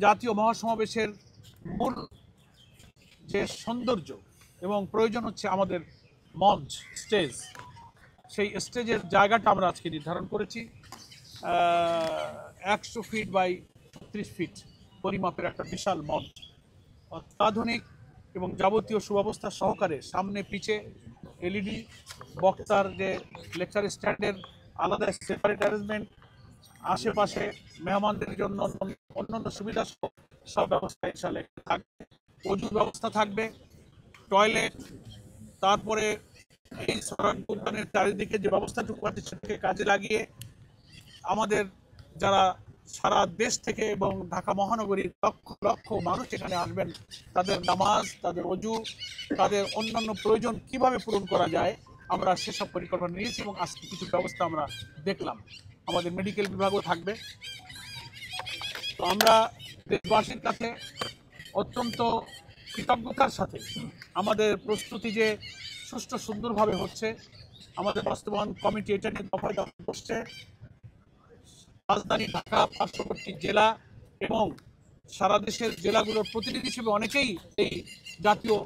জাতীয় মহাসমাবেশের মূল যে সৌন্দর্য এবং প্রয়োজন হচ্ছে আমাদের মঞ্চ, স্টেজ। সেই স্টেজের জায়গাটা আমরা আজকে নির্ধারণ করেছি 100 ফিট বাই 36 ফিট পরিমাপের একটা বিশাল মঞ্চ, অত্যাধুনিক এবং যাবতীয় সুব্যবস্থা সহকারে। সামনে পিছে এলইডি, বক্তার যে লেকচার স্ট্যান্ডের আলাদা সেপারেট অ্যারেঞ্জমেন্ট, আশেপাশে মেহমানদের জন্য অন্যান্য সুবিধা সব ব্যবস্থা ইনশাআল্লাহ থাকবে। অজুর ব্যবস্থা থাকবে, টয়লেট, তারপরে এই সোহরাওয়ার্দী উদ্যানের চারিদিকে যে ব্যবস্থাটুকু আছে সেটাকে কাজে লাগিয়ে আমাদের যারা সারা দেশ থেকে এবং ঢাকা মহানগরীর লক্ষ লক্ষ মানুষ এখানে আসবেন, তাদের নামাজ, তাদের অজু, তাদের অন্যান্য প্রয়োজন কিভাবে পূরণ করা যায় আমরা সেসব পরিকল্পনা নিয়েছি এবং আজকে কিছু ব্যবস্থা আমরা দেখলাম। আমাদের মেডিকেল বিভাগও থাকবে। তো আমরা দেশবাসীর কাছে অত্যন্ত কৃতজ্ঞতার সাথে আমাদের প্রস্তুতি যে সুষ্ঠু সুন্দরভাবে হচ্ছে, আমাদের বাস্তবায়ন কমিটি এটা নিয়ে দফায় দফায় বসছে। রাজধানী ঢাকা, পার্শ্ববর্তী জেলা এবং সারা দেশের জেলাগুলোর প্রতিনিধি হিসেবে অনেকেই এই জাতীয়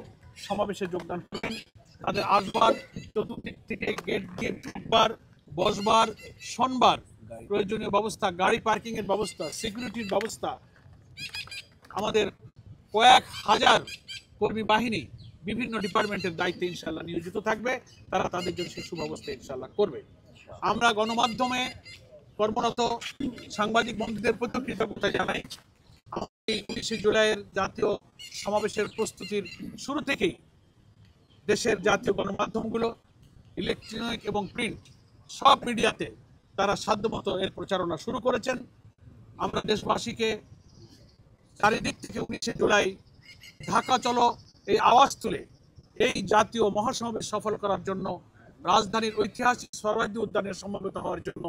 সমাবেশে যোগদান করবেন। তাদের আসবার, চতুর্দিক থেকে গেট দিয়ে ঢুকবার, বসবার, শোনবার প্রয়োজনীয় ব্যবস্থা, গাড়ি পার্কিং এর ব্যবস্থা, সিকিউরিটির ব্যবস্থা, আমাদের কয়েক হাজার কর্মী বাহিনী বিভিন্ন ডিপার্টমেন্টের দায়িত্বে ইনশাআল্লাহ নিয়োজিত থাকবে। তারা তাদের জন্য সেই সুব্যবস্থা ইনশাআল্লাহ করবে। আমরা গণমাধ্যমে কর্মরত সাংবাদিক বন্ধুদের প্রতি কৃতজ্ঞতা জানাই। এই 19 জুলাইয়ের জাতীয় সমাবেশের প্রস্তুতির শুরু থেকেই দেশের জাতীয় গণমাধ্যমগুলো, ইলেকট্রনিক এবং প্রিন্ট সব মিডিয়াতে তারা সাধ্যমতো এর প্রচারণা শুরু করেছেন। আমরা দেশবাসীকে চারিদিক থেকে 19 জুলাই ঢাকা চলো এই আওয়াজ তুলে এই জাতীয় মহাসমাবেশ সফল করার জন্য, রাজধানীর ঐতিহাসিক সোহরাওয়ার্দী উদ্যানের সমবেত হওয়ার জন্য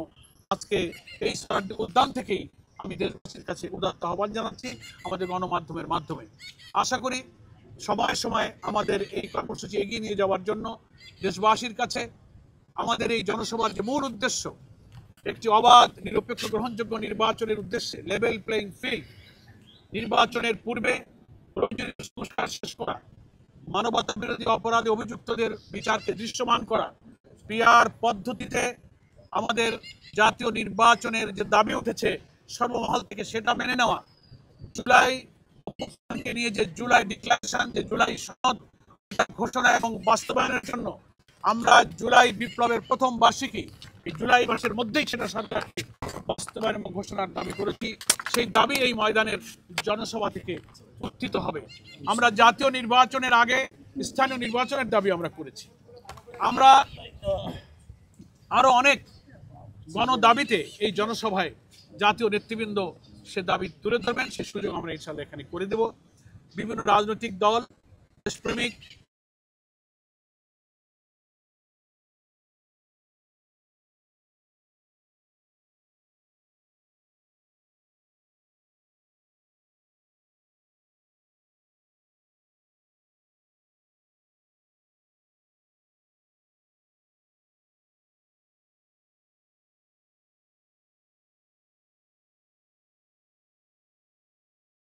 আজকে এই সোহরাওয়ার্দী উদ্যান থেকেই আমি দেশবাসীর কাছে উদাত্ত আহ্বান জানাচ্ছি আমাদের গণমাধ্যমের মাধ্যমে। আশা করি সময় সময় আমাদের এই কর্মসূচি এগিয়ে নিয়ে যাওয়ার জন্য দেশবাসীর কাছে আমাদের এই জনসভার যে মূল উদ্দেশ্য, একটি অবাধ, নিরপেক্ষ, গ্রহণযোগ্য নির্বাচনের উদ্দেশ্যে লেভেল প্লেইং ফিল্ড, নির্বাচনের পূর্বে প্রয়োজনীয় সংস্কার শেষ করা, মানবতা বিরোধী অপরাধে অভিযুক্তদের বিচারকে দৃশ্যমান করা, পিআর পদ্ধতিতে আমাদের জাতীয় নির্বাচনের যে দাবি উঠেছে সর্বমহল থেকে সেটা মেনে নেওয়া, জুলাই অভ্যুত্থানকে নিয়ে যে জুলাই ডিক্লারেশন, যে জুলাই সনদ ঘোষণা এবং বাস্তবায়নের জন্য আমরা জুলাই বিপ্লবের প্রথম বার্ষিকী এই জুলাই মাসের মধ্যেই সেটা সরকারকে বাস্তবায়ন এবং ঘোষণার দাবি করেছি। সেই দাবি এই ময়দানের জনসভা থেকে উত্থিত হবে। আমরা জাতীয় নির্বাচনের আগে স্থানীয় নির্বাচনের দাবি আমরা করেছি। আমরা আরো অনেক গণ দাবিতে এই জনসভায় জাতীয় নেতৃবৃন্দ সে দাবি তুলে ধরবেন, সে সুযোগ আমরা ইনশাআল্লাহ এখানে করে দেব। বিভিন্ন রাজনৈতিক দল, দেশপ্রেমিক